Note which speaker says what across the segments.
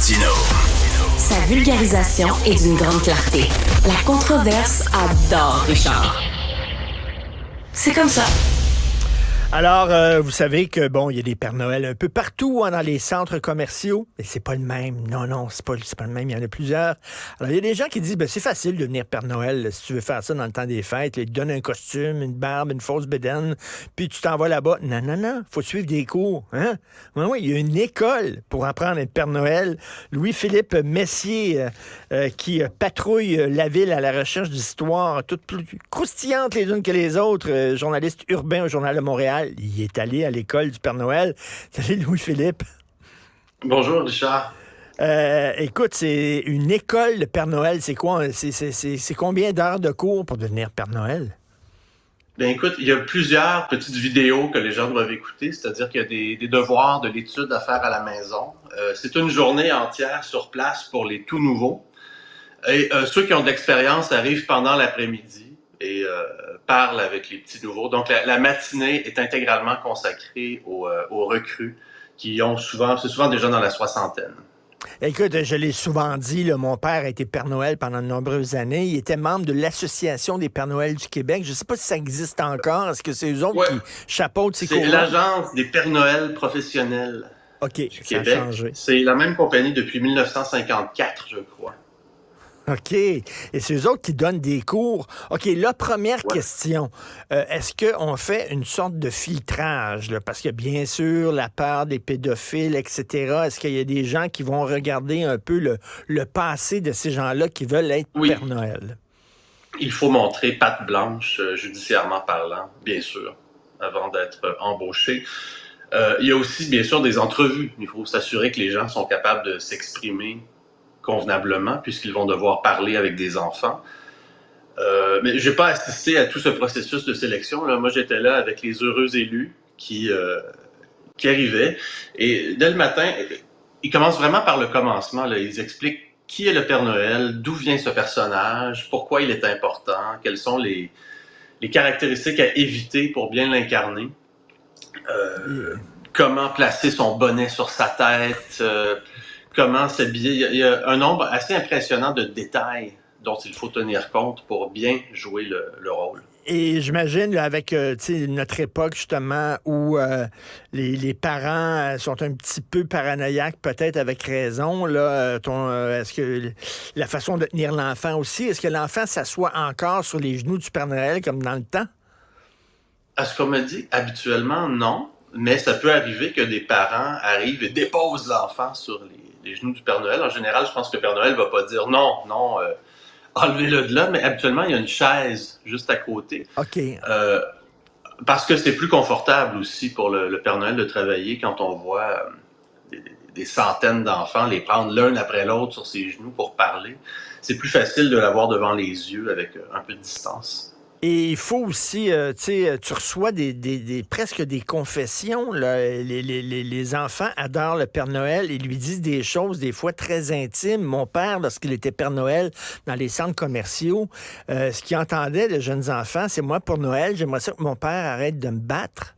Speaker 1: Martineau.
Speaker 2: Sa vulgarisation est d'une grande clarté. La controverse adore Richard. C'est comme ça.
Speaker 3: Alors, vous savez que, bon, il y a des Pères Noël un peu partout dans les centres commerciaux, mais c'est pas le même. Non, c'est pas le même. Il y en a plusieurs. Alors, il y a des gens qui disent, c'est facile de devenir Père Noël si tu veux faire ça dans le temps des fêtes. Là, ils te donnent un costume, une barbe, une fausse bédaine, puis tu t'en vas là-bas. Non. Faut suivre des cours. Hein? Oui, il y a une école pour apprendre à être Père Noël. Louis-Philippe Messier, qui patrouille la ville à la recherche d'histoires toutes plus croustillantes les unes que les autres, journaliste urbain au Journal de Montréal. Il est allé à l'école du Père Noël. Salut Louis-Philippe.
Speaker 4: Bonjour Richard.
Speaker 3: Écoute, c'est une école de Père Noël. C'est quoi? C'est combien d'heures de cours pour devenir Père Noël?
Speaker 4: Bien écoute, il y a plusieurs petites vidéos que les gens doivent écouter, c'est-à-dire qu'il y a des devoirs de l'étude à faire à la maison. C'est une journée entière sur place pour les tout nouveaux. Et ceux qui ont de l'expérience arrivent pendant l'après-midi et parlent avec les petits nouveaux. Donc la matinée est intégralement consacrée aux recrues qui ont c'est souvent des gens dans la soixantaine.
Speaker 3: Écoute, je l'ai souvent dit, là, mon père a été Père Noël pendant de nombreuses années. Il était membre de l'Association des Pères Noël du Québec. Je ne sais pas si ça existe encore. Est-ce que c'est eux autres qui chapeautent ces cours-là?
Speaker 4: C'est l'Agence des Pères Noël professionnels du Québec.
Speaker 3: Ça a changé.
Speaker 4: C'est la même compagnie depuis 1954, je crois.
Speaker 3: OK. Et c'est eux autres qui donnent des cours. OK, là, première question. Est-ce qu'on fait une sorte de filtrage? Là? Parce que, bien sûr, la peur des pédophiles, etc., est-ce qu'il y a des gens qui vont regarder un peu le passé de ces gens-là qui veulent être Père Noël?
Speaker 4: Il faut montrer patte blanche, judiciairement parlant, bien sûr, avant d'être embauché. Il y a aussi, bien sûr, des entrevues. Il faut s'assurer que les gens sont capables de s'exprimer convenablement, puisqu'ils vont devoir parler avec des enfants. Mais je n'ai pas assisté à tout ce processus de sélection. Là. Moi, j'étais là avec les heureux élus qui arrivaient. Et dès le matin, ils commencent vraiment par le commencement. Là. Ils expliquent qui est le Père Noël, d'où vient ce personnage, pourquoi il est important, quelles sont les caractéristiques à éviter pour bien l'incarner, comment placer son bonnet sur sa tête, comment s'habiller. Il y a un nombre assez impressionnant de détails dont il faut tenir compte pour bien jouer le rôle.
Speaker 3: Et j'imagine, là, avec notre époque, justement, où les parents sont un petit peu paranoïaques, peut-être avec raison, là, est-ce que la façon de tenir l'enfant aussi, est-ce que l'enfant s'assoit encore sur les genoux du Père Noël comme dans le temps?
Speaker 4: À ce qu'on me dit, habituellement, non. Mais ça peut arriver que des parents arrivent et déposent l'enfant sur les genoux du Père Noël. En général, je pense que le Père Noël ne va pas dire non, enlevez-le de là, mais habituellement, il y a une chaise juste à côté.
Speaker 3: OK.
Speaker 4: Parce que c'est plus confortable aussi pour le Père Noël de travailler quand on voit des centaines d'enfants les prendre l'un après l'autre sur ses genoux pour parler. C'est plus facile de l'avoir devant les yeux avec un peu de distance.
Speaker 3: Et il faut aussi, tu reçois presque des confessions. Là. Les enfants adorent le Père Noël et lui disent des choses des fois très intimes. Mon père, lorsqu'il était Père Noël dans les centres commerciaux, ce qu'il entendait de jeunes enfants, c'est moi pour Noël, j'aimerais ça que mon père arrête de me battre.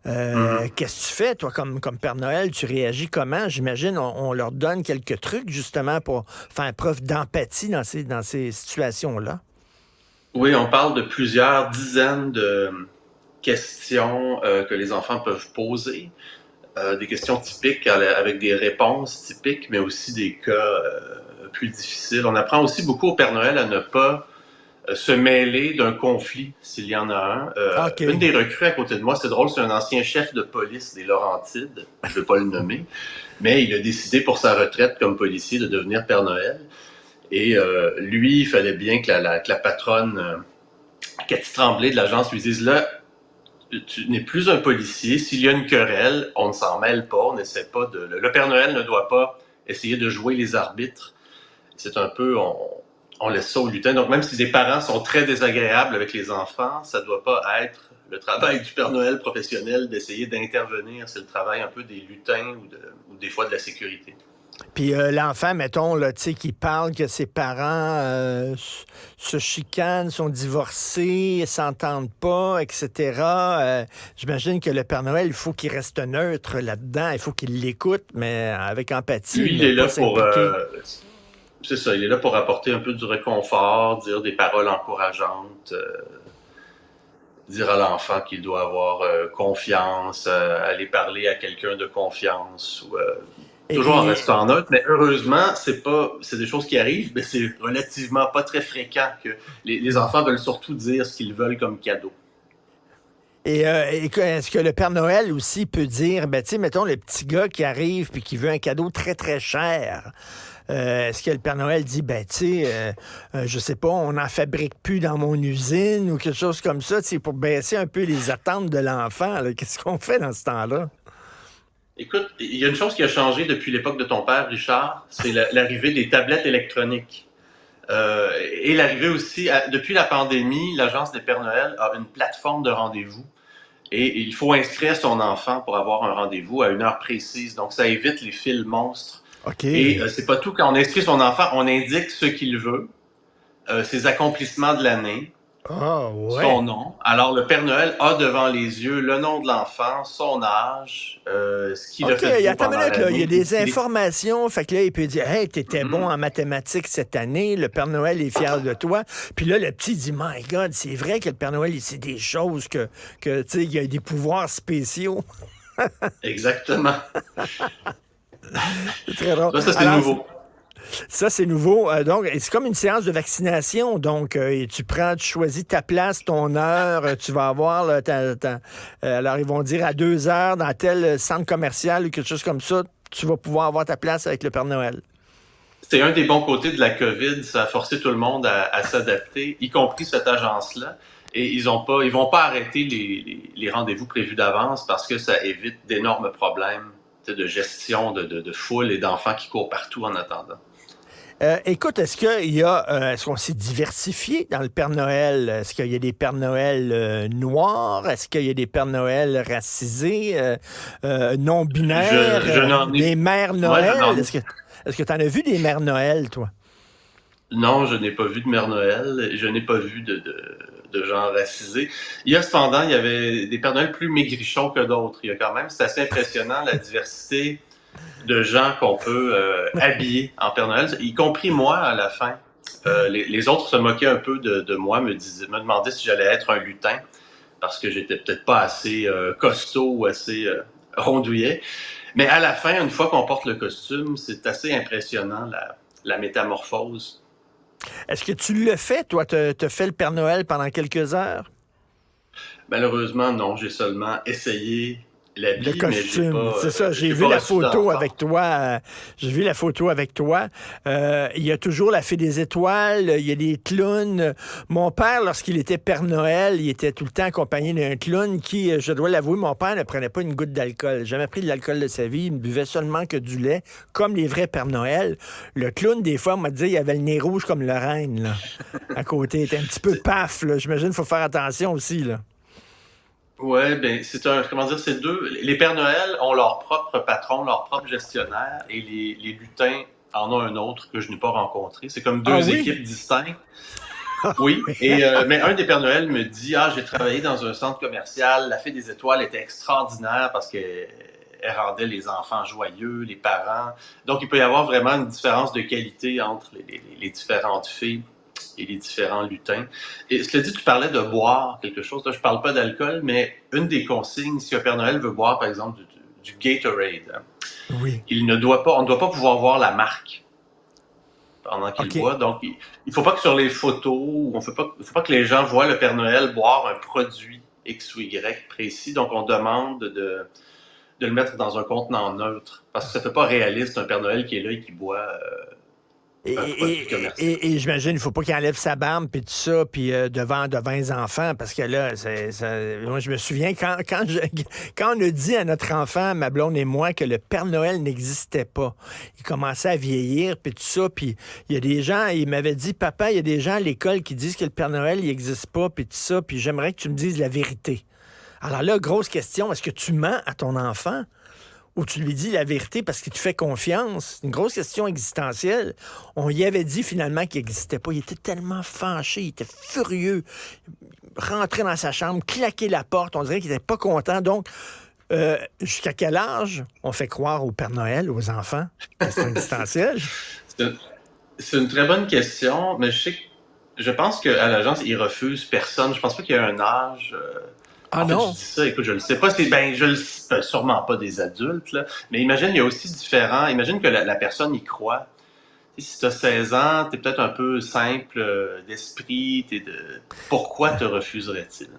Speaker 3: Qu'est-ce que tu fais, toi, comme Père Noël? Tu réagis comment? J'imagine on leur donne quelques trucs, justement, pour faire preuve d'empathie dans ces situations-là.
Speaker 4: Oui, on parle de plusieurs dizaines de questions que les enfants peuvent poser, des questions typiques avec des réponses typiques, mais aussi des cas plus difficiles. On apprend aussi beaucoup au Père Noël à ne pas se mêler d'un conflit, s'il y en a un.
Speaker 3: Okay.
Speaker 4: Une des recrues à côté de moi, c'est drôle, c'est un ancien chef de police des Laurentides, je ne veux pas le nommer, mais il a décidé pour sa retraite comme policier de devenir Père Noël. Et lui, il fallait bien que la patronne, Cathy Tremblay de l'agence, lui dise, là, tu n'es plus un policier. S'il y a une querelle, on ne s'en mêle pas, on n'essaie pas de... Le Père Noël ne doit pas essayer de jouer les arbitres. C'est un peu... On laisse ça aux lutins. Donc, même si les parents sont très désagréables avec les enfants, ça ne doit pas être le travail du Père Noël professionnel d'essayer d'intervenir. C'est le travail un peu des lutins ou des fois de la sécurité.
Speaker 3: Puis l'enfant, mettons, là, tu sais, qui parle que ses parents se chicanent, sont divorcés, s'entendent pas, etc. J'imagine que le Père Noël, il faut qu'il reste neutre là-dedans. Il faut qu'il l'écoute, mais avec empathie.
Speaker 4: Lui, il
Speaker 3: Mais
Speaker 4: est
Speaker 3: pas
Speaker 4: là pour...
Speaker 3: s'impliquer.
Speaker 4: c'est ça, il est là pour apporter un peu du réconfort, dire des paroles encourageantes, dire à l'enfant qu'il doit avoir confiance, aller parler à quelqu'un de confiance, ou toujours en restant neutre. Mais heureusement, c'est des choses qui arrivent, mais c'est relativement pas très fréquent que les enfants veulent surtout dire ce qu'ils veulent comme cadeau.
Speaker 3: Et est-ce que le Père Noël aussi peut dire, ben, tu sais, mettons, le petit gars qui arrive puis qui veut un cadeau très, très cher, est-ce que le Père Noël dit, ben, tu sais, je sais pas, on n'en fabrique plus dans mon usine ou quelque chose comme ça, tu sais, pour baisser un peu les attentes de l'enfant, là? Qu'est-ce qu'on fait dans ce temps-là?
Speaker 4: Écoute, il y a une chose qui a changé depuis l'époque de ton père, Richard, c'est l'arrivée des tablettes électroniques. Et l'arrivée aussi, depuis la pandémie, l'Agence des Pères Noël a une plateforme de rendez-vous et il faut inscrire son enfant pour avoir un rendez-vous à une heure précise. Donc, ça évite les fils monstres.
Speaker 3: OK.
Speaker 4: Et c'est pas tout. Quand on inscrit son enfant, on indique ce qu'il veut, ses accomplissements de l'année,
Speaker 3: Ah, ouais.
Speaker 4: son nom. Alors, le Père Noël a devant les yeux le nom de l'enfant, son âge, ce qu'il a
Speaker 3: OK,
Speaker 4: fait
Speaker 3: attends
Speaker 4: pendant
Speaker 3: une minute, là. Il y a des
Speaker 4: l'année.
Speaker 3: informations. Fait que là, il peut dire, hey, t'étais bon en mathématiques cette année. Le Père Noël est fier de toi. Puis là, le petit dit, my God, c'est vrai que le Père Noël, il sait des choses que tu sais, il a des pouvoirs spéciaux.
Speaker 4: Exactement.
Speaker 3: C'est très drôle.
Speaker 4: Ça, c'est
Speaker 3: Alors,
Speaker 4: nouveau.
Speaker 3: Ça, c'est nouveau. Donc, c'est comme une séance de vaccination. Donc, et tu choisis ta place, ton heure. Tu vas avoir, là, alors, ils vont dire à 2 heures dans tel centre commercial ou quelque chose comme ça, tu vas pouvoir avoir ta place avec le Père Noël.
Speaker 4: C'est un des bons côtés de la COVID. Ça a forcé tout le monde à s'adapter, y compris cette agence-là. Et ils vont pas arrêter les rendez-vous prévus d'avance parce que ça évite d'énormes problèmes de gestion de foule et d'enfants qui courent partout en attendant.
Speaker 3: Écoute, est-ce qu'on s'est diversifié dans le Père Noël? Est-ce qu'il y a des Pères Noël noirs? Est-ce qu'il y a des Pères Noël racisés, non-binaires? Des Mères Noël?
Speaker 4: Ouais,
Speaker 3: Est-ce que tu en as vu des Mères Noël, toi?
Speaker 4: Non, je n'ai pas vu de Mère Noël. Je n'ai pas vu de gens racisés. Il y avait des Pères Noël plus maigrichons que d'autres. C'est assez impressionnant la diversité de gens qu'on peut habiller en Père Noël, y compris moi à la fin. Les autres se moquaient un peu de moi, me demandaient si j'allais être un lutin, parce que j'étais peut-être pas assez costaud ou assez rondouillet. Mais à la fin, une fois qu'on porte le costume, c'est assez impressionnant la métamorphose.
Speaker 3: Est-ce que tu le fais, toi? Te fait le Père Noël pendant quelques heures?
Speaker 4: Malheureusement, non. J'ai seulement essayé l'habit,
Speaker 3: Le costume,
Speaker 4: mais
Speaker 3: c'est ça. J'ai vu la photo avec toi. J'ai vu la photo avec toi. Il y a toujours la Fée des Étoiles. Il y a des clowns. Mon père, lorsqu'il était Père Noël, il était tout le temps accompagné d'un clown qui, je dois l'avouer, mon père ne prenait pas une goutte d'alcool. Jamais pris de l'alcool de sa vie. Il ne buvait seulement que du lait, comme les vrais Père Noël. Le clown, des fois, on m'a dit, il avait le nez rouge comme le reine, là, à côté. Il était un petit peu paf, là. J'imagine qu'il faut faire attention aussi, là.
Speaker 4: Ouais, ben c'est deux. Les Pères Noël ont leur propre patron, leur propre gestionnaire, et les lutins en ont un autre que je n'ai pas rencontré. C'est comme deux équipes distinctes. Oui, mais un des Pères Noël me dit, j'ai travaillé dans un centre commercial, la Fée des Étoiles était extraordinaire parce qu'elle rendait les enfants joyeux, les parents. Donc, il peut y avoir vraiment une différence de qualité entre les différentes fées et les différents lutins. Et cela dit, tu parlais de boire quelque chose. Là, je parle pas d'alcool, mais une des consignes, si un Père Noël veut boire, par exemple, du Gatorade,
Speaker 3: oui.
Speaker 4: on ne doit pas pouvoir voir la marque pendant qu'il boit. Donc, il faut pas que sur les photos, il faut pas que les gens voient le Père Noël boire un produit X ou Y précis. Donc, on demande de le mettre dans un contenant neutre. Parce que ça fait pas réaliste un Père Noël qui est là et qui boit...
Speaker 3: Et j'imagine, il ne faut pas qu'il enlève sa barbe puis tout ça, puis devant les enfants, parce que là, moi, je me souviens, quand on a dit à notre enfant, ma blonde et moi, que le Père Noël n'existait pas, il commençait à vieillir, puis tout ça, puis il y a des gens, il m'avait dit, papa, il y a des gens à l'école qui disent que le Père Noël, il n'existe pas, puis tout ça, puis j'aimerais que tu me dises la vérité. Alors là, grosse question, est-ce que tu mens à ton enfant? où tu lui dis la vérité parce qu'il te fait confiance. C'est une grosse question existentielle. On y avait dit finalement qu'il n'existait pas. Il était tellement fâché, il était furieux. Rentrer dans sa chambre, claquer la porte, on dirait qu'il n'était pas content. Donc, jusqu'à quel âge on fait croire au Père Noël, aux enfants? Question existentielle.
Speaker 4: C'est une très bonne question, mais je pense qu'à l'agence, ils refusent personne. Je pense pas qu'il y a un âge.
Speaker 3: Ah
Speaker 4: En fait,
Speaker 3: non?
Speaker 4: je dis ça, écoute, je le sais pas. Sûrement pas des adultes, là. Mais imagine, il y a aussi différents. Imagine que la personne y croit. Tu sais, si tu as 16 ans, tu es peut-être un peu simple d'esprit. Pourquoi te refuserait-il?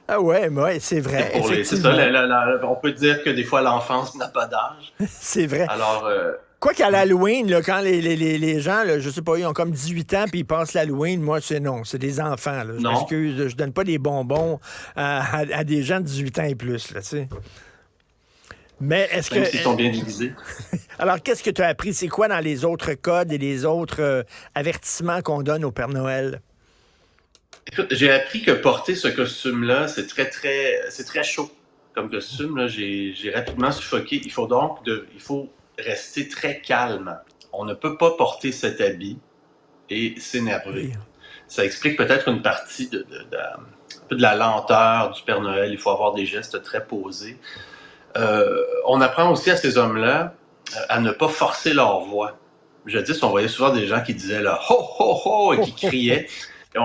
Speaker 3: Ah ouais, c'est vrai,
Speaker 4: C'est ça, on peut dire que des fois, l'enfance n'a pas d'âge.
Speaker 3: C'est vrai.
Speaker 4: Alors,
Speaker 3: Quoi qu'à l'Halloween, là, quand les gens, là, je sais pas, ils ont comme 18 ans puis ils passent l'Halloween, moi, c'est des enfants. Là. Je
Speaker 4: non.
Speaker 3: m'excuse, je donne pas des bonbons à des gens de 18 ans et plus, là, tu sais. Mais est-ce
Speaker 4: Même
Speaker 3: que...
Speaker 4: s'ils sont bien divisés.
Speaker 3: Alors, qu'est-ce que tu as appris? C'est quoi dans les autres codes et les autres avertissements qu'on donne au Père Noël?
Speaker 4: Écoute, j'ai appris que porter ce costume-là, c'est très chaud comme costume. Là. J'ai rapidement suffoqué. Il faut rester très calme. On ne peut pas porter cet habit et s'énerver.
Speaker 3: Oui.
Speaker 4: Ça explique peut-être une partie un peu de la lenteur du Père Noël. Il faut avoir des gestes très posés. On apprend aussi à ces hommes-là à ne pas forcer leur voix. Jadis, on voyait souvent des gens qui disaient là, ho, ho, ho, et qui criaient. Et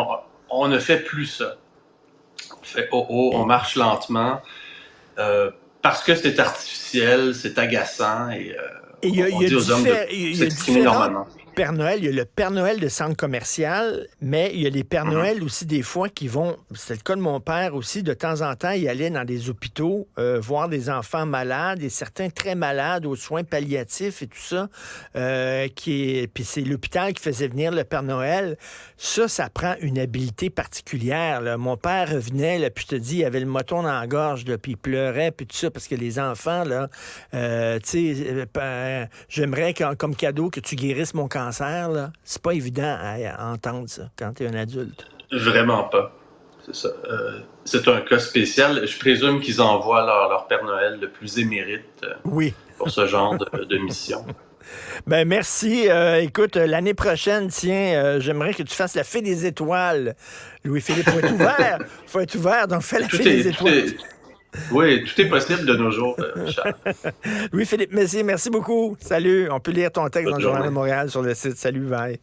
Speaker 4: on ne fait plus ça. On fait oh, oh, on marche lentement parce que c'est artificiel, c'est agaçant et on dit aux hommes de s'exprimer normalement.
Speaker 3: Père Noël, il y a le Père Noël de centre commercial, mais il y a les Pères Noël aussi des fois qui vont, c'est le cas de mon père aussi, de temps en temps, il allait dans des hôpitaux voir des enfants malades et certains très malades aux soins palliatifs et tout ça, puis c'est l'hôpital qui faisait venir le Père Noël. Ça prend une habileté particulière. Là. Mon père revenait, là, puis je te dis, il avait le moton dans la gorge, là, puis il pleurait, puis tout ça, parce que les enfants, là, tu sais, j'aimerais comme cadeau que tu guérisses mon cancer. Là, c'est pas évident à entendre ça quand tu es un adulte.
Speaker 4: Vraiment pas. C'est ça. C'est un cas spécial. Je présume qu'ils envoient leur Père Noël le plus émérite pour ce genre de mission.
Speaker 3: Ben merci. Écoute, l'année prochaine, tiens, j'aimerais que tu fasses la Fée des Étoiles. Louis-Philippe, faut être ouvert, donc fais la Fée des Étoiles.
Speaker 4: Oui, tout est possible de nos jours, Charles.
Speaker 3: Louis-Philippe Messier, merci beaucoup. Salut. On peut lire ton texte dans le Journal de Montréal sur le site. Salut, bye.